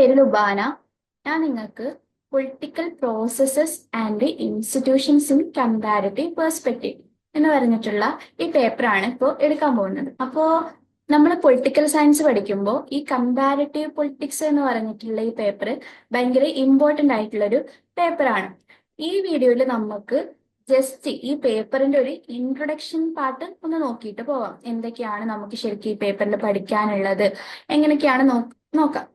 പേര് ലുബാന. ഞാൻ നിങ്ങൾക്ക് political processes and institutions in comparative perspective എന്ന് പറഞ്ഞിട്ടുള്ള ഈ പേപ്പറാണ് ഇപ്പോൾ എടുക്കാൻ പോകുന്നത്. അപ്പോൾ നമ്മൾ പൊളിറ്റിക്കൽ സയൻസ് പഠിക്കുമ്പോൾ ഈ കമ്പാരിറ്റീവ് പൊളിറ്റിക്സ് എന്ന് പറഞ്ഞിട്ടുള്ള ഈ പേപ്പർ ഭയങ്കര ഇമ്പോർട്ടൻ്റ് ആയിട്ടുള്ള ഒരു പേപ്പറാണ്. ഈ വീഡിയോയിൽ നമുക്ക് ജസ്റ്റ് ഈ പേപ്പറിന്റെ ഒരു ഇൻട്രൊഡക്ഷൻ പാർട്ട് ഒന്ന് നോക്കിയിട്ട് പോവാം. എന്തൊക്കെയാണ് നമുക്ക് ശരിക്കും ഈ പേപ്പറിൽ പഠിക്കാനുള്ളത്, എങ്ങനെയൊക്കെയാണ് നോക്കാം.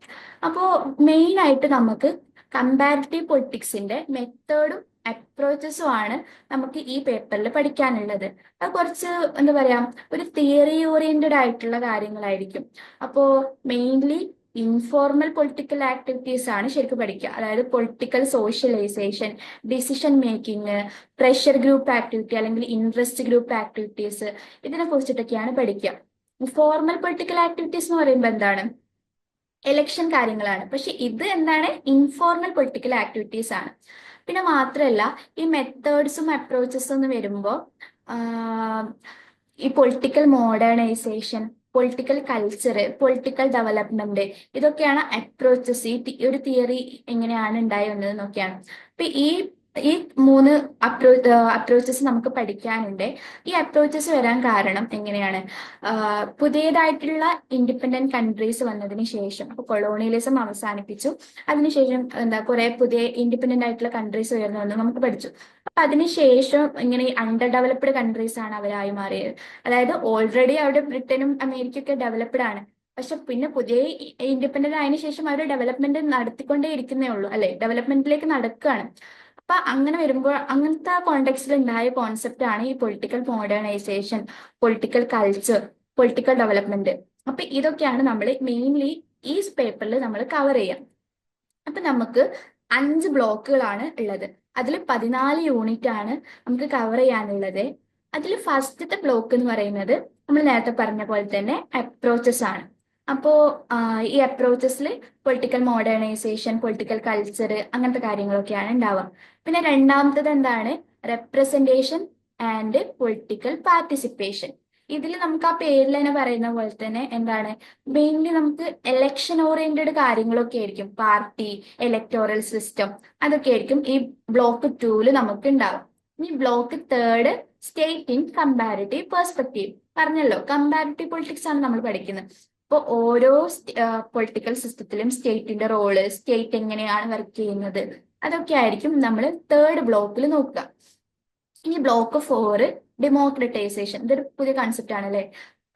അപ്പോൾ മെയിൻ ആയിട്ട് നമുക്ക് കമ്പാരിറ്റീവ് പൊളിറ്റിക്സിന്റെ മെത്തേഡും അപ്രോച്ചസും ആണ് നമുക്ക് ഈ പേപ്പറിൽ പഠിക്കാനുള്ളത്. അത് കുറച്ച് എന്താ പറയാ, ഒരു തിയറി ഓറിയന്റഡ് ആയിട്ടുള്ള കാര്യങ്ങളായിരിക്കും. അപ്പോൾ മെയിൻലി ഇൻഫോർമൽ പൊളിറ്റിക്കൽ ആക്ടിവിറ്റീസ് ആണ് ശരിക്കും പഠിക്കുക. അതായത് political socialisation, decision making, pressure group activity അല്ലെങ്കിൽ ഇൻട്രസ്റ്റ് ഗ്രൂപ്പ് ആക്ടിവിറ്റീസ്, ഇതിനെ കുറിച്ചിട്ടൊക്കെയാണ് പഠിക്കുക. ഫോർമൽ പൊളിറ്റിക്കൽ ആക്ടിവിറ്റീസ് എന്ന് പറയുമ്പോൾ എന്താണ്, എലക്ഷൻ കാര്യങ്ങളാണ്. പക്ഷെ ഇത് എന്താണ്, ഇൻഫോർമൽ പൊളിറ്റിക്കൽ ആക്ടിവിറ്റീസ് ആണ്. പിന്നെ മാത്രമല്ല, ഈ മെത്തേഡ്സും അപ്രോച്ചസും എന്ന് വരുമ്പോൾ ഈ political modernisation, political culture, political development, ഇതൊക്കെയാണ് അപ്രോച്ചസ്. ഒരു തിയറി എങ്ങനെയാണ് ഉണ്ടായി വന്നത് എന്നൊക്കെയാണ്. അപ്പൊ ഈ മൂന്ന് അപ്രോച്ചസ് നമുക്ക് പഠിക്കാനുണ്ട്. ഈ അപ്രോച്ചസ് വരാൻ കാരണം എങ്ങനെയാണ്, പുതിയതായിട്ടുള്ള ഇൻഡിപെൻഡന്റ് കൺട്രീസ് വന്നതിന് ശേഷം, അപ്പൊ കൊളോണിയലിസം അവസാനിപ്പിച്ചു, അതിനുശേഷം കുറെ പുതിയ ഇൻഡിപെൻഡന്റ് ആയിട്ടുള്ള കൺട്രീസ് ഉയർന്നു വന്നു, നമുക്ക് പഠിച്ചു. അപ്പൊ അതിനുശേഷം ഇങ്ങനെ അണ്ടർ ഡെവലപ്ഡ് കൺട്രീസ് ആണ് അവരായി മാറിയത്. അതായത് ഓൾറെഡി അവിടെ ബ്രിട്ടനും അമേരിക്കയൊക്കെ ഡെവലപ്ഡ് ആണ്, പക്ഷെ പിന്നെ പുതിയ ഇൻഡിപെൻഡന്റ് ആയതിനു ശേഷം അവർ ഡെവലപ്മെന്റ് നടത്തിക്കൊണ്ടേ ഇരിക്കുന്നേ ഉള്ളൂ, അല്ലെ, ഡെവലപ്മെന്റിലേക്ക് നടക്കുകയാണ്. അപ്പൊ അങ്ങനെ വരുമ്പോൾ അങ്ങനത്തെ കോണ്ടെക്സ്റ്റിൽ ഉണ്ടായ കോൺസെപ്റ്റ് ആണ് ഈ political modernisation, political culture, political development. അപ്പൊ ഇതൊക്കെയാണ് നമ്മൾ മെയിൻലി ഈ പേപ്പറിൽ നമ്മൾ കവർ ചെയ്യാം. അപ്പൊ നമുക്ക് 5 ബ്ലോക്കുകളാണ് ഉള്ളത്. അതിൽ 14 യൂണിറ്റ് ആണ് നമുക്ക് കവർ ചെയ്യാനുള്ളത്. അതിൽ ഫസ്റ്റത്തെ ബ്ലോക്ക് എന്ന് പറയുന്നത് നമ്മൾ നേരത്തെ പറഞ്ഞ പോലെ തന്നെ അപ്രോച്ചസ് ആണ്. അപ്പോ ഈ അപ്രോച്ചസിൽ പൊളിറ്റിക്കൽ മോഡേണൈസേഷൻ, പൊളിറ്റിക്കൽ കൾച്ചർ, അങ്ങനത്തെ കാര്യങ്ങളൊക്കെയാണ് ഉണ്ടാവുക. പിന്നെ രണ്ടാമത്തത് എന്താണ്, റെപ്രസെന്റേഷൻ ആൻഡ് പൊളിറ്റിക്കൽ പാർട്ടിസിപ്പേഷൻ. ഇതിൽ നമുക്ക് ആ പേരിൽ തന്നെ പറയുന്ന പോലെ തന്നെ എന്താണ്, മെയിൻലി നമുക്ക് എലക്ഷൻ ഓറിയന്റഡ് കാര്യങ്ങളൊക്കെ ആയിരിക്കും. പാർട്ടി, ഇലക്ടോറൽ സിസ്റ്റം, അതൊക്കെ ആയിരിക്കും ഈ ബ്ലോക്ക് 2 നമുക്ക് ഉണ്ടാവും. ഇനി block 3 state in comparative perspective. പറഞ്ഞല്ലോ, കമ്പാരിറ്റീവ് പൊളിറ്റിക്സ് ആണ് നമ്മൾ പഠിക്കുന്നത്. ഇപ്പോൾ ഓരോ പൊളിറ്റിക്കൽ സിസ്റ്റത്തിലും സ്റ്റേറ്റിന്റെ റോള്, സ്റ്റേറ്റ് എങ്ങനെയാണ് വർക്ക് ചെയ്യുന്നത്, അതൊക്കെ ആയിരിക്കും നമ്മൾ 3rd ബ്ലോക്കിൽ നോക്കുക. ഇനി ബ്ലോക്ക് 4 ഡെമോക്രറ്റൈസേഷൻ. ഇതൊരു പുതിയ കൺസെപ്റ്റ് ആണ്, അല്ലെ.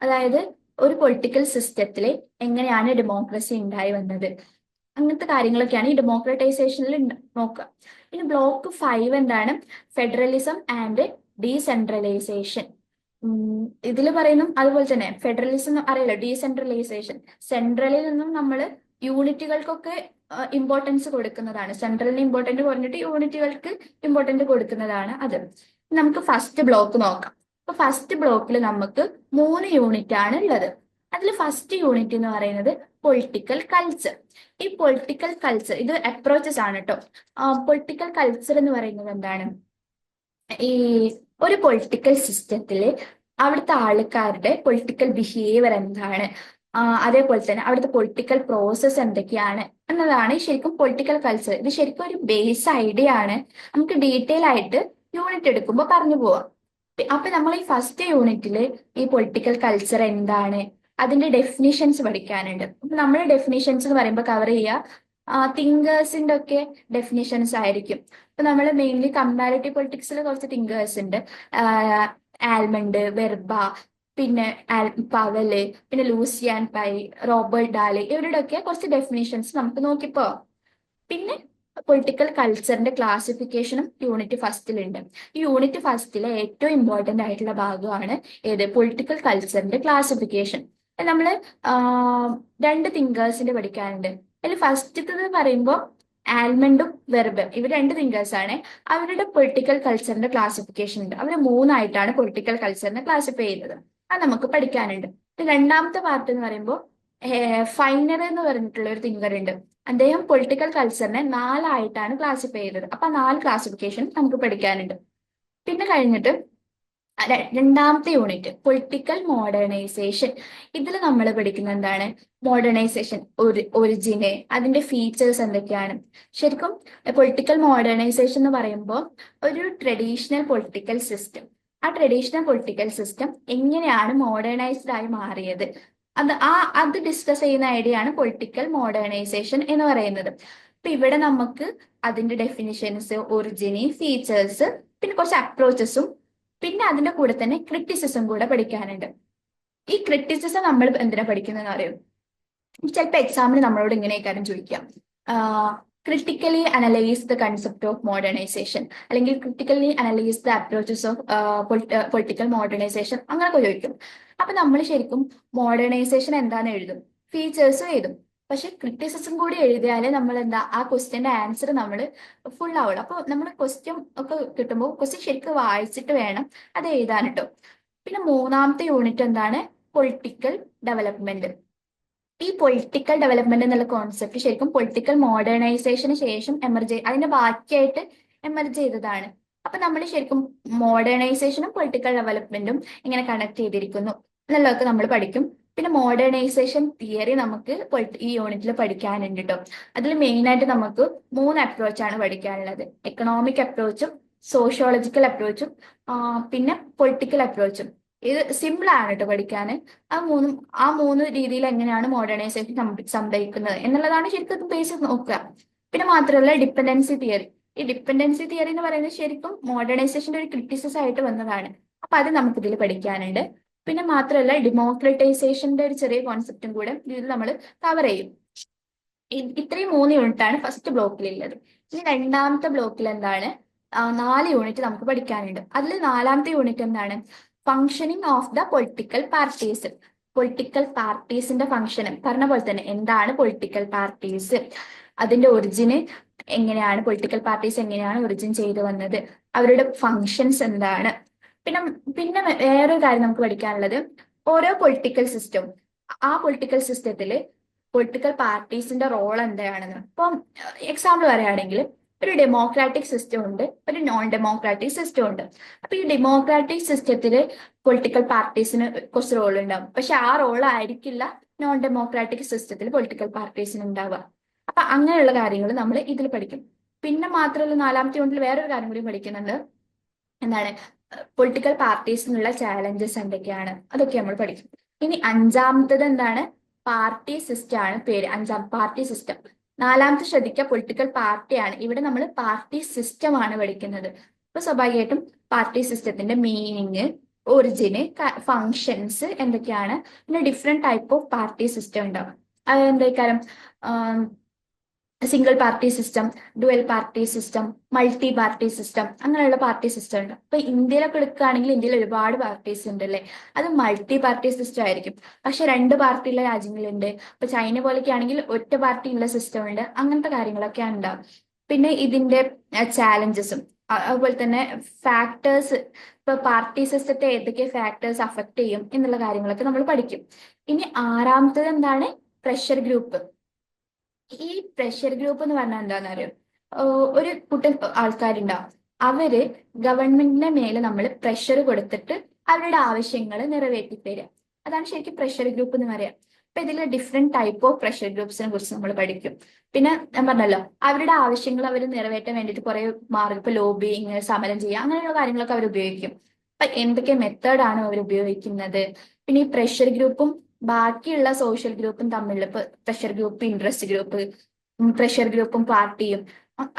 അതായത് ഒരു പൊളിറ്റിക്കൽ സിസ്റ്റത്തിൽ എങ്ങനെയാണ് ഡെമോക്രസി ഉണ്ടായി വന്നത്, അങ്ങനത്തെ കാര്യങ്ങളൊക്കെയാണ് ഈ ഡെമോക്രറ്റൈസേഷനിൽ നോക്കുക. ഇനി ബ്ലോക്ക് 5 എന്താണ്, ഫെഡറലിസം ആൻഡ് ഡീസെൻട്രലൈസേഷൻ. ഇതിൽ പറയുന്നു അതുപോലെ തന്നെ ഫെഡറലിസം അറിയില്ല, ഡീസെൻട്രലൈസേഷൻ. സെൻട്രലിൽ നിന്നും നമ്മൾ യൂണിറ്റുകൾക്കൊക്കെ ഇമ്പോർട്ടൻസ് കൊടുക്കുന്നതാണ്. സെൻട്രലിന് ഇമ്പോർട്ടന്റ് കുറഞ്ഞിട്ട് യൂണിറ്റുകൾക്ക് ഇമ്പോർട്ടന്റ് കൊടുക്കുന്നതാണ് അത്. നമുക്ക് ഫസ്റ്റ് ബ്ലോക്ക് നോക്കാം. അപ്പൊ ഫസ്റ്റ് ബ്ലോക്കിൽ നമുക്ക് 3 യൂണിറ്റ് ആണ് ഉള്ളത്. അതിൽ ഫസ്റ്റ് യൂണിറ്റ് എന്ന് പറയുന്നത് പൊളിറ്റിക്കൽ കൾച്ചർ. ഈ പൊളിറ്റിക്കൽ കൾച്ചർ ഇത് അപ്രോച്ചസ് ആണ് കേട്ടോ. പൊളിറ്റിക്കൽ കൾച്ചർ എന്ന് പറയുന്നത് എന്താണ്, ഈ ഒരു പൊളിറ്റിക്കൽ സിസ്റ്റത്തില് അവിടുത്തെ ആൾക്കാരുടെ പൊളിറ്റിക്കൽ ബിഹേവിയർ എന്താണ്, അതേപോലെ തന്നെ അവിടുത്തെ പൊളിറ്റിക്കൽ പ്രോസസ്സ് എന്തൊക്കെയാണ് എന്നതാണ് ശരിക്കും പൊളിറ്റിക്കൽ കൾച്ചർ. ഇത് ശരിക്കും ഒരു ബേസ് ഐഡിയ ആണ്, നമുക്ക് ഡീറ്റെയിൽ ആയിട്ട് യൂണിറ്റ് എടുക്കുമ്പോൾ പറഞ്ഞു പോവാം. അപ്പൊ നമ്മൾ ഈ ഫസ്റ്റ് യൂണിറ്റില് ഈ പൊളിറ്റിക്കൽ കൾച്ചർ എന്താണ്, അതിന്റെ ഡെഫിനിഷൻസ് പഠിക്കാനുണ്ട്. അപ്പൊ നമ്മൾ ഡെഫിനിഷൻസ് എന്ന് പറയുമ്പോൾ കവർ ചെയ്യുക തിങ്കേഴ്സിന്റെ ഒക്കെ ഡെഫിനിഷൻസ് ആയിരിക്കും. ഇപ്പൊ നമ്മൾ മെയിൻലി കമ്പാരിറ്റീവ് പൊളിറ്റിക്സിൽ കുറച്ച് തിങ്കേഴ്സ് ഉണ്ട്, ആൽമണ്ട്, വെർബ, പിന്നെ പവല്, പിന്നെ ലൂസിയാൻ പൈ, റോബർട്ട് ഡാലെ, ഇവരുടെ ഒക്കെ കുറച്ച് ഡെഫിനിഷൻസ് നമുക്ക് നോക്കിപ്പോ. പിന്നെ പൊളിറ്റിക്കൽ കൾച്ചറിന്റെ ക്ലാസിഫിക്കേഷനും യൂണിറ്റ് ഫസ്റ്റിലുണ്ട്. ഈ യൂണിറ്റ് ഫസ്റ്റിലെ ഏറ്റവും ഇമ്പോർട്ടന്റ് ആയിട്ടുള്ള ഭാഗമാണ് ഏത്, പൊളിറ്റിക്കൽ കൾച്ചറിന്റെ ക്ലാസിഫിക്കേഷൻ. നമ്മൾ 2 തിങ്കേഴ്സിന്റെ പഠിക്കാനുണ്ട്. അതിൽ ഫസ്റ്റത്തത് പറയുമ്പോൾ ആൽമണ്ടും വെർബും, ഇവർ 2 തിങ്കേഴ്സ് ആണ്. അവരുടെ പൊളിറ്റിക്കൽ കൾച്ചറിന്റെ ക്ലാസിഫിക്കേഷൻ ഉണ്ട്. അവർ 3ആയിട്ടാണ് പൊളിറ്റിക്കൽ കൾച്ചറിനെ ക്ലാസിഫൈ ചെയ്യുന്നത്. അത് നമുക്ക് പഠിക്കാനുണ്ട്. രണ്ടാമത്തെ പാർട്ട് എന്ന് പറയുമ്പോൾ ഫൈനർ എന്ന് പറഞ്ഞിട്ടുള്ള ഒരു തിങ്കർ ഉണ്ട്. അദ്ദേഹം പൊളിറ്റിക്കൽ കൾച്ചറിനെ 4ആയിട്ടാണ് ക്ലാസിഫൈ ചെയ്തത്. അപ്പൊ 4 ക്ലാസിഫിക്കേഷൻ നമുക്ക് പഠിക്കാനുണ്ട്. പിന്നെ കഴിഞ്ഞിട്ട് രണ്ടാമത്തെ യൂണിറ്റ് പൊളിറ്റിക്കൽ മോഡേണൈസേഷൻ. ഇതിൽ നമ്മൾ പഠിക്കുന്ന എന്താണ്? മോഡേണൈസേഷൻ, ഒറിജിന്, അതിന്റെ ഫീച്ചേഴ്സ് എന്തൊക്കെയാണ്. ശരിക്കും പൊളിറ്റിക്കൽ മോഡേണൈസേഷൻ എന്ന് പറയുമ്പോൾ ഒരു ട്രഡീഷണൽ പൊളിറ്റിക്കൽ സിസ്റ്റം, ആ ട്രഡീഷണൽ പൊളിറ്റിക്കൽ സിസ്റ്റം എങ്ങനെയാണ് മോഡേണൈസ്ഡ് ആയി മാറിയത്, അത് ഡിസ്കസ് ചെയ്യുന്ന ഐഡിയ ആണ് പൊളിറ്റിക്കൽ മോഡേണൈസേഷൻ എന്ന് പറയുന്നത്. അപ്പൊ ഇവിടെ നമുക്ക് അതിന്റെ ഡെഫിനിഷൻസ്, ഒറിജിന്, ഫീച്ചേഴ്സ്, പിന്നെ കുറച്ച് അപ്രോച്ചസും, പിന്നെ അതിന്റെ കൂടെ തന്നെ ക്രിറ്റിസിസം കൂടെ പഠിക്കാനുണ്ട്. ഈ ക്രിറ്റിസിസം നമ്മൾ എന്തിനാ പഠിക്കുന്നതെന്ന് അറിയും? ചിലപ്പോൾ എക്സാമിന് നമ്മളോട് ഇങ്ങനെ കാര്യം ചോദിക്കാം, critically analyse the concept of modernisation, അല്ലെങ്കിൽ critically analyse the approaches of political modernisation, അങ്ങനെയൊക്കെ ചോദിക്കും. അപ്പൊ നമ്മൾ ശരിക്കും മോഡേണൈസേഷൻ എന്താന്ന് എഴുതും, ഫീച്ചേഴ്സും എഴുതും. പക്ഷെ ക്രിറ്റിസിസം കൂടി എഴുതിയാലേ നമ്മൾ എന്താ ആ ക്വസ്റ്റ്യന്റെ ആൻസർ നമ്മൾ ഫുൾ ആവുള്ളൂ. അപ്പൊ നമ്മൾ ക്വസ്റ്റ്യൻ ഒക്കെ കിട്ടുമ്പോൾ ക്വസ്റ്റ്യൻ ശരിക്കും വായിച്ചിട്ട് വേണം അത് എഴുതാൻ കേട്ടോ. പിന്നെ മൂന്നാമത്തെ യൂണിറ്റ് എന്താണ്? Political development. ഈ പൊളിറ്റിക്കൽ ഡെവലപ്മെന്റ് എന്നുള്ള കോൺസെപ്റ്റ് ശരിക്കും പൊളിറ്റിക്കൽ മോഡേണൈസേഷന് ശേഷം അതിന്റെ ബാക്കിയായിട്ട് എമർജ് ചെയ്തതാണ്. അപ്പൊ നമ്മൾ ശരിക്കും മോഡേണൈസേഷനും പൊളിറ്റിക്കൽ ഡെവലപ്മെന്റും ഇങ്ങനെ കണക്ട് ചെയ്തിരിക്കുന്നു എന്നുള്ളതൊക്കെ നമ്മൾ പഠിക്കും. പിന്നെ മോഡേണൈസേഷൻ തിയറി നമുക്ക് ഈ യൂണിറ്റിൽ പഠിക്കാനുണ്ട് കേട്ടോ. അതിൽ മെയിൻ ആയിട്ട് നമുക്ക് 3 അപ്രോച്ചാണ് പഠിക്കാനുള്ളത്: എക്കണോമിക് അപ്രോച്ചും, സോഷ്യോളജിക്കൽ അപ്രോച്ചും, പിന്നെ പൊളിറ്റിക്കൽ അപ്രോച്ചും. ഇത് സിമ്പിൾ ആണ് കേട്ടോ പഠിക്കാൻ. ആ മൂന്ന് രീതിയിൽ എങ്ങനെയാണ് മോഡേണൈസേഷൻ സംഭവിക്കുന്നത് എന്നുള്ളതാണ് ശരിക്കും ബേസിക് നോക്കുക. പിന്നെ മാത്രമല്ല ഡിപ്പെൻഡൻസി തിയറി. ഈ ഡിപ്പെൻഡൻസി തിയറി എന്ന് പറയുന്നത് ശരിക്കും മോഡേണൈസേഷന്റെ ഒരു ക്രിറ്റിസിസം ആയിട്ട് വന്നതാണ്. അപ്പൊ അത് നമുക്ക് ഇതിൽ പഠിക്കാനുണ്ട്. പിന്നെ മാത്രമല്ല ഡെമോക്രറ്റൈസേഷന്റെ ഒരു ചെറിയ കോൺസെപ്റ്റും കൂടെ ഇതിൽ നമ്മൾ കവർ ചെയ്യും. ഇത്രയും 3 യൂണിറ്റ് ആണ് ഫസ്റ്റ് ബ്ലോക്കിലുള്ളത്. ഇനി രണ്ടാമത്തെ ബ്ലോക്കിൽ എന്താണ്? 4 യൂണിറ്റ് നമുക്ക് പഠിക്കാനുണ്ട്. അതിൽ 4ാമത്തെ യൂണിറ്റ് എന്താണ്? Functioning of the political parties. Political പാർട്ടീസിന്റെ ഫങ്ഷൻ പറഞ്ഞ പോലെ തന്നെ എന്താണ് പൊളിറ്റിക്കൽ പാർട്ടീസ്, അതിന്റെ ഒറിജിന് എങ്ങനെയാണ്, പൊളിറ്റിക്കൽ പാർട്ടീസ് എങ്ങനെയാണ് ഒറിജിൻ ചെയ്തു വന്നത്, അവരുടെ ഫങ്ഷൻസ് എന്താണ്. പിന്നെ പിന്നെ വേറൊരു കാര്യം നമുക്ക് പഠിക്കാനുള്ളത്, ഓരോ പൊളിറ്റിക്കൽ സിസ്റ്റം, ആ പൊളിറ്റിക്കൽ സിസ്റ്റത്തിൽ പൊളിറ്റിക്കൽ പാർട്ടീസിന്റെ റോൾ എന്താണെന്ന്. ഇപ്പം എക്സാമ്പിൾ പറയുകയാണെങ്കിൽ ഒരു ഡെമോക്രാറ്റിക് സിസ്റ്റം ഉണ്ട്, ഒരു നോൺ ഡെമോക്രാറ്റിക് സിസ്റ്റം ഉണ്ട്. അപ്പൊ ഈ ഡെമോക്രാറ്റിക് സിസ്റ്റത്തിൽ പൊളിറ്റിക്കൽ പാർട്ടീസിന് കുറച്ച് റോൾ ഉണ്ടാവും, പക്ഷെ ആ റോൾ ആയിരിക്കില്ല നോൺ ഡെമോക്രാറ്റിക് സിസ്റ്റത്തിൽ പൊളിറ്റിക്കൽ പാർട്ടീസിന് ഉണ്ടാവുക. അപ്പൊ അങ്ങനെയുള്ള കാര്യങ്ങൾ നമ്മൾ ഇതിൽ പഠിക്കും. പിന്നെ മാത്രമല്ല 4ാമത്തെ യൂണിറ്റിൽ വേറൊരു കാര്യം കൂടി പഠിക്കുന്നുണ്ട്. എന്താണ്? പൊളിറ്റിക്കൽ പാർട്ടീസിനുള്ള ചാലഞ്ചസ് എന്തൊക്കെയാണ്, അതൊക്കെ നമ്മൾ പഠിക്കും. ഇനി 5ാമത്തത് എന്താണ്? പാർട്ടി സിസ്റ്റം ആണ് പേര്. 5ാം പാർട്ടി സിസ്റ്റം. 4ാമത്തെ ശ്രദ്ധിക്കുക, പൊളിറ്റിക്കൽ പാർട്ടിയാണ്. ഇവിടെ നമ്മൾ പാർട്ടി സിസ്റ്റം ആണ് പഠിക്കുന്നത്. അപ്പൊ സ്വാഭാവികമായിട്ടും പാർട്ടി സിസ്റ്റത്തിന്റെ മീനിങ്, ഒറിജിന്, ഫങ്ഷൻസ് എന്തൊക്കെയാണ്, പിന്നെ different type of party system ഉണ്ടാവും. അത് എന്തൊക്കെയാണ്? Single party system, dual party system, multi party system, അങ്ങനെയുള്ള പാർട്ടി സിസ്റ്റം ഉണ്ട്. അപ്പൊ ഇന്ത്യയിലൊക്കെ എടുക്കുകയാണെങ്കിൽ ഇന്ത്യയിൽ ഒരുപാട് പാർട്ടീസ് ഉണ്ട് അല്ലേ, അത് മൾട്ടി പാർട്ടി സിസ്റ്റം ആയിരിക്കും. പക്ഷെ 2 പാർട്ടിയുള്ള രാജ്യങ്ങളുണ്ട്. ഇപ്പൊ ചൈന പോലെയൊക്കെ ആണെങ്കിൽ ഒറ്റ പാർട്ടി ഉള്ള സിസ്റ്റം ഉണ്ട്. അങ്ങനത്തെ കാര്യങ്ങളൊക്കെ ഉണ്ടാവും. പിന്നെ ഇതിന്റെ ചാലഞ്ചസും അതുപോലെ തന്നെ ഫാക്ടേഴ്സ്, ഇപ്പൊ പാർട്ടി സിസ്റ്റത്തെ ഏതൊക്കെ ഫാക്ടേഴ്സ് അഫക്ട് ചെയ്യും എന്നുള്ള കാര്യങ്ങളൊക്കെ നമ്മൾ പഠിക്കും. ഇനി 6ാമത്തത് എന്താണ്? Pressure group. ഈ പ്രഷർ ഗ്രൂപ്പ് എന്ന് പറഞ്ഞാൽ എന്താണെന്ന് അറിയോ? ഒരു കൂട്ടം ആൾക്കാരുണ്ടാവും, അവര് ഗവൺമെന്റിന്റെ മേലെ നമ്മൾ പ്രഷർ കൊടുത്തിട്ട് അവരുടെ ആവശ്യങ്ങൾ നിറവേറ്റി തരിക. അതാണ് ശരിക്കും പ്രഷർ ഗ്രൂപ്പ് എന്ന് പറയാം. അപ്പൊ ഇതിൽ ഡിഫറെന്റ് ടൈപ്പ് ഓഫ് പ്രഷർ ഗ്രൂപ്പ്സിനെ കുറിച്ച് നമ്മൾ പഠിക്കും. പിന്നെ ഞാൻ പറഞ്ഞല്ലോ, അവരുടെ ആവശ്യങ്ങൾ അവർ നിറവേറ്റാൻ വേണ്ടിയിട്ട് കുറെ മാർഗം, ഇപ്പൊ ലോബിങ്, സമരം ചെയ്യുക, അങ്ങനെയുള്ള കാര്യങ്ങളൊക്കെ അവർ ഉപയോഗിക്കും. അപ്പൊ എന്തൊക്കെ മെത്തേഡാണ് അവർ ഉപയോഗിക്കുന്നത്, പിന്നെ ഈ പ്രഷർ ഗ്രൂപ്പും ബാക്കിയുള്ള സോഷ്യൽ ഗ്രൂപ്പും തമ്മിലുള്ള, ഇപ്പൊ pressure group, interest group, pressure ഗ്രൂപ്പും പാർട്ടിയും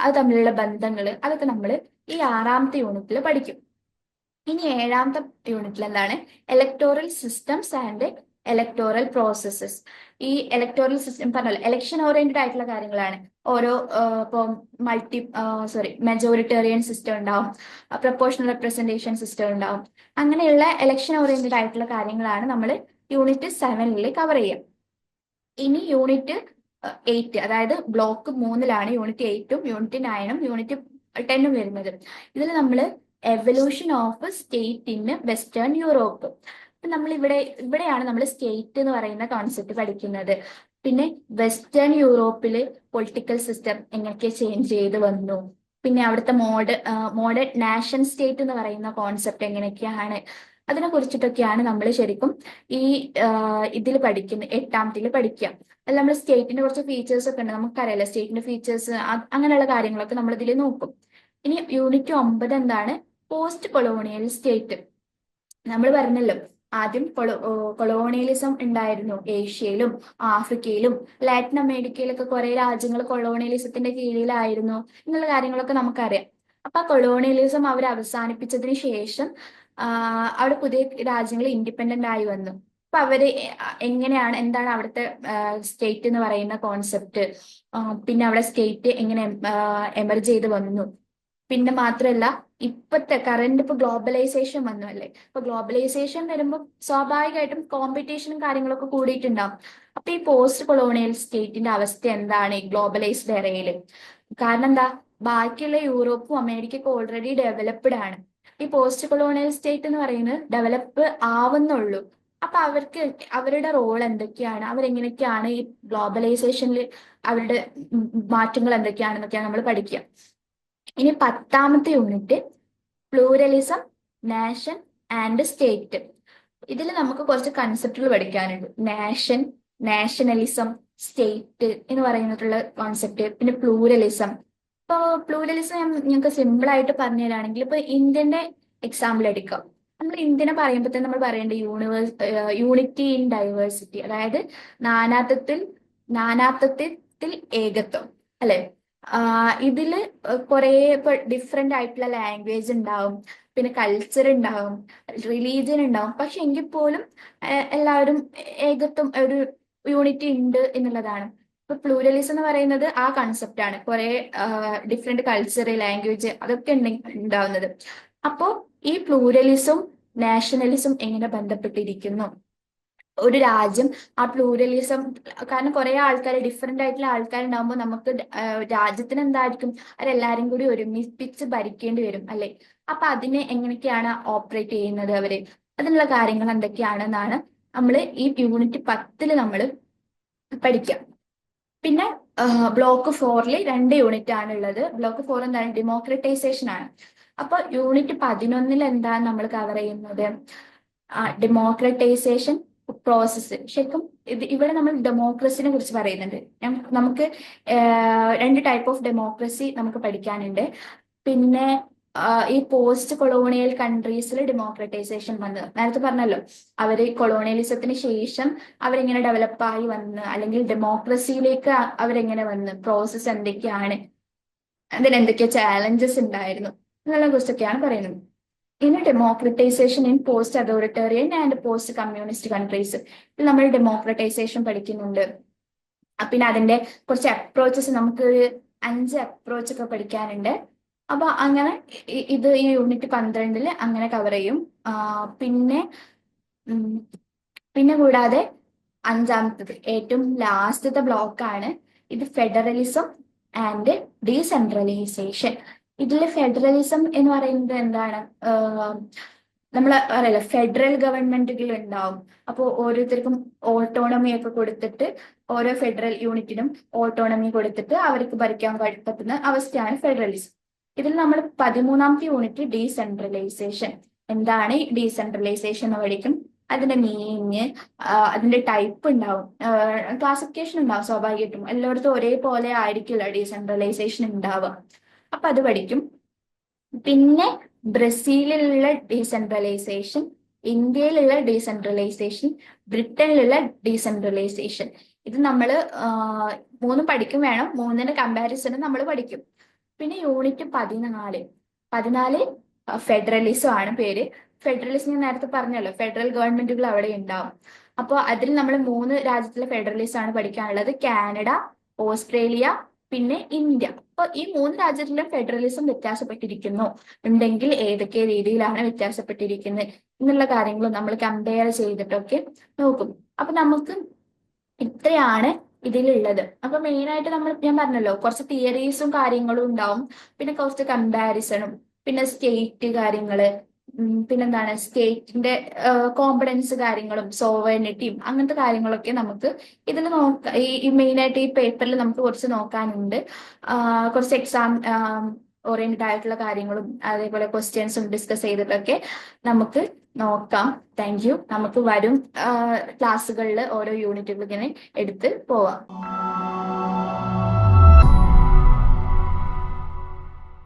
അത് തമ്മിലുള്ള ബന്ധങ്ങൾ, അതൊക്കെ നമ്മൾ ഈ 6ാമത്തെ യൂണിറ്റിൽ പഠിക്കും. ഇനി 7ാമത്തെ യൂണിറ്റിൽ എന്താണ്? Electoral systems and electoral processes. ഈ ഇലക്ടോറൽ സിസ്റ്റം പറഞ്ഞല്ലോ, ഇലക്ഷൻ ഓറിയന്റഡ് ആയിട്ടുള്ള കാര്യങ്ങളാണ്. ഓരോ ഇപ്പോൾ മെജോറിറ്റേറിയൻ സിസ്റ്റം ഉണ്ടാവും, പ്രൊപ്പോർഷണൽ റെപ്രസെന്റേഷൻ സിസ്റ്റം ഉണ്ടാവും. അങ്ങനെയുള്ള ഇലക്ഷൻ ഓറിയന്റഡ് ആയിട്ടുള്ള കാര്യങ്ങളാണ് നമ്മൾ യൂണിറ്റ് 7ൽ കവർ ചെയ്യാം. ഇനി യൂണിറ്റ് 8, അതായത് ബ്ലോക്ക് 3ലാണ് യൂണിറ്റ് 8ഉം യൂണിറ്റ് 9ഉം യൂണിറ്റ് 10ഉം വരുന്നത്. ഇതിൽ നമ്മൾ evolution of state in western Europe. നമ്മൾ ഇവിടെയാണ് നമ്മൾ സ്റ്റേറ്റ് എന്ന് പറയുന്ന കോൺസെപ്റ്റ് പഠിക്കുന്നത്. പിന്നെ വെസ്റ്റേൺ യൂറോപ്പിൽ പൊളിറ്റിക്കൽ സിസ്റ്റം എങ്ങനെയൊക്കെ ചേഞ്ച് ചെയ്ത് വന്നു, പിന്നെ അവിടുത്തെ മോഡേൺ നാഷൻ സ്റ്റേറ്റ് എന്ന് പറയുന്ന കോൺസെപ്റ്റ് എങ്ങനെയൊക്കെയാണ്, അതിനെ കുറിച്ചിട്ടൊക്കെയാണ് നമ്മൾ ശരിക്കും ഈ ഇതിൽ പഠിക്കുന്നത്, എട്ടാമത്തിൽ പഠിക്കുക. അതിൽ നമ്മൾ സ്റ്റേറ്റിന്റെ കുറച്ച് ഫീച്ചേഴ്സ് ഒക്കെ ഉണ്ട്, നമുക്കറിയാലോ സ്റ്റേറ്റിന്റെ ഫീച്ചേഴ്സ്, അങ്ങനെയുള്ള കാര്യങ്ങളൊക്കെ നമ്മൾ ഇതിൽ നോക്കും. ഇനി യൂണിറ്റ് 9 എന്താണ്? Post colonial state. നമ്മൾ പറഞ്ഞല്ലോ ആദ്യം കൊളോണിയലിസം ഉണ്ടായിരുന്നു ഏഷ്യയിലും ആഫ്രിക്കയിലും ലാറ്റിൻ അമേരിക്കയിലൊക്കെ കുറെ രാജ്യങ്ങൾ കൊളോണിയലിസത്തിന്റെ കീഴിലായിരുന്നു എന്നുള്ള കാര്യങ്ങളൊക്കെ നമുക്കറിയാം. അപ്പൊ ആ കൊളോണിയലിസം അവർ അവസാനിപ്പിച്ചതിന് ശേഷം അവിടെ പുതിയ രാജ്യങ്ങൾ ഇൻഡിപെൻഡന്റ് ആയി വന്നു. അപ്പൊ അവര് എങ്ങനെയാണ്, എന്താണ് അവിടുത്തെ സ്റ്റേറ്റ് എന്ന് പറയുന്ന കോൺസെപ്റ്റ്, പിന്നെ അവിടെ സ്റ്റേറ്റ് എങ്ങനെ എമർജ് ചെയ്ത് വന്നു, പിന്നെ മാത്രമല്ല ഇപ്പോഴത്തെ കറന്റ് ഇപ്പൊ ഗ്ലോബലൈസേഷൻ വന്നു അല്ലേ. ഇപ്പൊ ഗ്ലോബലൈസേഷൻ വരുമ്പോൾ സ്വാഭാവികമായിട്ടും കോമ്പറ്റീഷനും കാര്യങ്ങളൊക്കെ കൂടിയിട്ടുണ്ടാവും. അപ്പൊ ഈ പോസ്റ്റ് കൊളോണിയൽ സ്റ്റേറ്റിന്റെ അവസ്ഥ എന്താണ് ഈ ഗ്ലോബലൈസ്ഡ് എറയില്? കാരണം എന്താ, ബാക്കിയുള്ള യൂറോപ്പും അമേരിക്കയൊക്കെ ഓൾറെഡി ഡെവലപ്ഡ് ആണ്. ഈ പോസ്റ്റ് കൊളോണിയൽ സ്റ്റേറ്റ് എന്ന് പറയുന്നത് ഡെവലപ്പ് ആവുന്നുള്ളൂ. അപ്പൊ അവർക്ക് അവരുടെ റോൾ എന്തൊക്കെയാണ്, അവരെങ്ങനെയൊക്കെയാണ് ഈ ഗ്ലോബലൈസേഷനിൽ അവരുടെ മാറ്റങ്ങൾ എന്തൊക്കെയാണെന്നൊക്കെയാണ് നമ്മൾ പഠിക്കുക. ഇനി 10ാമത്തെ യൂണിറ്റ് പ്ലൂരലിസം, നാഷൻ ആൻഡ് സ്റ്റേറ്റ്. ഇതിൽ നമുക്ക് കുറച്ച് കൺസെപ്റ്റുകൾ പഠിക്കാനുണ്ട്. നാഷൻ, നാഷണലിസം, സ്റ്റേറ്റ് എന്ന് പറയുന്നിട്ടുള്ള കോൺസെപ്റ്റ്, പിന്നെ പ്ലൂരലിസം. ഇപ്പൊ പ്ലൂരലിസം ഞങ്ങൾക്ക് സിമ്പിൾ ആയിട്ട് പറഞ്ഞു തരാണെങ്കിൽ, ഇപ്പൊ ഇന്ത്യന്റെ എക്സാമ്പിൾ എടുക്കാം. നമ്മൾ ഇന്ത്യനെ പറയുമ്പോൾ തന്നെ നമ്മൾ പറയേണ്ട യൂണിറ്റി ഇൻ ഡൈവേഴ്സിറ്റി, അതായത് നാനാത്വത്തിൽ നാനാത്വത്തിൽ ഏകത്വം അല്ലെ. ഇതില് കുറെ ഇപ്പൊ ഡിഫറെന്റ് ആയിട്ടുള്ള ലാംഗ്വേജ് ഉണ്ടാവും, പിന്നെ കൾച്ചർ ഉണ്ടാവും, റിലീജിയൻ ഉണ്ടാവും. പക്ഷെ എങ്കിൽ പോലും എല്ലാവരും ഏകത്വം, ഒരു യൂണിറ്റി ഉണ്ട് എന്നുള്ളതാണ്. ഇപ്പൊ പ്ലൂരലിസം എന്ന് പറയുന്നത് ആ കൺസെപ്റ്റ് ആണ്. കുറെ ഡിഫറെന്റ് കൾച്ചർ, ലാംഗ്വേജ് അതൊക്കെ ഉണ്ടാവുന്നത്. അപ്പോ ഈ പ്ലൂരലിസം നാഷണലിസം എങ്ങനെ ബന്ധപ്പെട്ടിരിക്കുന്നു? ഒരു രാജ്യം ആ പ്ലൂരലിസം, കാരണം കുറെ ആൾക്കാർ, ഡിഫറെന്റ് ആയിട്ടുള്ള ആൾക്കാരുണ്ടാകുമ്പോൾ നമുക്ക് രാജ്യത്തിന് എന്തായിരിക്കും, അവരെല്ലാരും കൂടി ഒരുമിപ്പിച്ച് ഭരിക്കേണ്ടി വരും അല്ലെ. അപ്പൊ അതിനെ എങ്ങനെയൊക്കെയാണ് ഓപ്പറേറ്റ് ചെയ്യുന്നത് അവര്, അതിനുള്ള കാര്യങ്ങൾ എന്തൊക്കെയാണെന്നാണ് നമ്മൾ ഈ യൂണിറ്റ് 10 നമ്മൾ പഠിക്കാം. പിന്നെ ബ്ലോക്ക് 4 2 യൂണിറ്റ് ആണ് ഉള്ളത്. ബ്ലോക്ക് 4 എന്താണ്? ഡെമോക്രറ്റൈസേഷൻ ആണ്. അപ്പൊ യൂണിറ്റ് 11 എന്താണ് നമ്മൾ കവർ ചെയ്യുന്നത്? Democratisation process. ശരിക്കും ഇവിടെ നമ്മൾ ഡെമോക്രസിനെ കുറിച്ച് പറയുന്നുണ്ട്. നമുക്ക് 2 ടൈപ്പ് ഓഫ് ഡെമോക്രസി നമുക്ക് പഠിക്കാനുണ്ട്. പിന്നെ ഈ പോസ്റ്റ് കൊളോണിയൽ കൺട്രീസിൽ ഡെമോക്രറ്റൈസേഷൻ വന്ന് നേരത്തെ പറഞ്ഞല്ലോ, അവര് കൊളോണിയലിസത്തിന് ശേഷം അവരെങ്ങനെ ഡെവലപ്പായി വന്ന്, അല്ലെങ്കിൽ ഡെമോക്രസിയിലേക്ക് അവരെങ്ങനെ വന്ന്, പ്രോസസ്സ് എന്തൊക്കെയാണ്, അതിനെന്തൊക്കെ ചാലഞ്ചസ് ഉണ്ടായിരുന്നു എന്നുള്ള കുറിച്ചൊക്കെയാണ് പറയുന്നത്. ഇനി democratisation in post authoritarian and post communist countries. ഇതിൽ നമ്മൾ ഡെമോക്രറ്റൈസേഷൻ പഠിക്കുന്നുണ്ട്. പിന്നെ അതിന്റെ കുറച്ച് അപ്രോച്ചസ്, നമുക്ക് 5 അപ്രോച്ച് ഒക്കെ പഠിക്കാനുണ്ട്. അപ്പൊ അങ്ങനെ ഇത് ഈ യൂണിറ്റ് 12 അങ്ങനെ കവർ ചെയ്യും. പിന്നെ പിന്നെ കൂടാതെ 5ാമത്തത് ഏറ്റവും ലാസ്റ്റത്തെ ബ്ലോക്കാണ് ഇത്, ഫെഡറലിസം ആൻഡ് ഡീസെൻട്രലൈസേഷൻ. ഇതിൽ ഫെഡറലിസം എന്ന് പറയുന്നത് എന്താണ്? നമ്മൾ അറിയാലോ, ഫെഡറൽ ഗവൺമെന്റുകൾ ഉണ്ടാവും. അപ്പോൾ ഓരോരുത്തർക്കും ഓട്ടോണമി ഒക്കെ കൊടുത്തിട്ട്, ഓരോ ഫെഡറൽ യൂണിറ്റിനും ഓട്ടോണമി കൊടുത്തിട്ട് അവർക്ക് ഭരിക്കാൻ പറ്റുന്ന അവസ്ഥയാണ് ഫെഡറലിസം. ഇതിൽ നമ്മൾ 13ാമത്തെ യൂണിറ്റ് ഡീസെൻട്രലൈസേഷൻ. എന്താണ് ഈ ഡീസെൻട്രലൈസേഷൻ എന്ന് പഠിക്കും. അതിന്റെ മീനിങ്, അതിന്റെ ടൈപ്പ് ഉണ്ടാവും, ക്ലാസിഫിക്കേഷൻ ഉണ്ടാവും. സ്വാഭാവികമായിട്ടും എല്ലായിടത്തും ഒരേപോലെ ആയിരിക്കില്ല ഡീസെൻട്രലൈസേഷൻ ഉണ്ടാവുക. അപ്പൊ അത് പഠിക്കും. പിന്നെ ബ്രസീലിലുള്ള ഡീസെൻട്രലൈസേഷൻ, ഇന്ത്യയിലുള്ള ഡീസെൻട്രലൈസേഷൻ, ബ്രിട്ടനിലുള്ള ഡീസെൻട്രലൈസേഷൻ. ഇത് നമ്മൾ 3 പഠിക്കും വേണം. 3ന്റെ കമ്പാരിസൺ നമ്മൾ പഠിക്കും. പിന്നെ യൂണിറ്റ് 14 ഫെഡറലിസം ആണ് പേര്. ഫെഡറലിസം ഞാൻ നേരത്തെ പറഞ്ഞല്ലോ, ഫെഡറൽ ഗവൺമെന്റുകൾ അവിടെ ഉണ്ടാവും. അപ്പോൾ അതിൽ നമ്മൾ 3 രാജ്യത്തിലെ ഫെഡറലിസം ആണ് പഠിക്കാനുള്ളത്. കാനഡ, ഓസ്ട്രേലിയ, പിന്നെ ഇന്ത്യ. അപ്പൊ ഈ 3 രാജ്യത്തിലും ഫെഡറലിസം വ്യത്യാസപ്പെട്ടിരിക്കുന്നു ഉണ്ടെങ്കിൽ ഏതൊക്കെ രീതിയിലാണ് വ്യത്യാസപ്പെട്ടിരിക്കുന്നത് എന്നുള്ള കാര്യങ്ങളും നമ്മൾ കമ്പയർ ചെയ്തിട്ടൊക്കെ നോക്കും. അപ്പൊ നമുക്ക് ഇത്രയാണ് ഇതിലുള്ളത്. അപ്പൊ മെയിൻ ആയിട്ട് ഞാൻ പറഞ്ഞല്ലോ, കുറച്ച് തിയറീസും കാര്യങ്ങളും ഉണ്ടാവും, പിന്നെ കുറച്ച് കമ്പാരിസണും, പിന്നെ സ്റ്റേറ്റ് കാര്യങ്ങള്, പിന്നെന്താണ് സ്റ്റേറ്റിന്റെ കോമ്പഡൻസ് കാര്യങ്ങളും, സോവറിനിറ്റിയും അങ്ങനത്തെ കാര്യങ്ങളൊക്കെ നമുക്ക് ഇതിൽ നോക്കാം. ഈ മെയിൻ ആയിട്ട് ഈ പേപ്പറിൽ നമുക്ക് കുറച്ച് നോക്കാനുണ്ട്. കുറച്ച് ഓറിയന്റഡ് ആയിട്ടുള്ള കാര്യങ്ങളും അതേപോലെ ക്വസ്റ്റ്യൻസും ഡിസ്കസ് ചെയ്തിട്ടൊക്കെ നമുക്ക് നോക്കാം. Thank you. നമുക്ക് വരും ക്ലാസ്സുകളിൽ ഓരോ യൂണിറ്റുകൾ ഇങ്ങനെ എടുത്ത് പോവാം.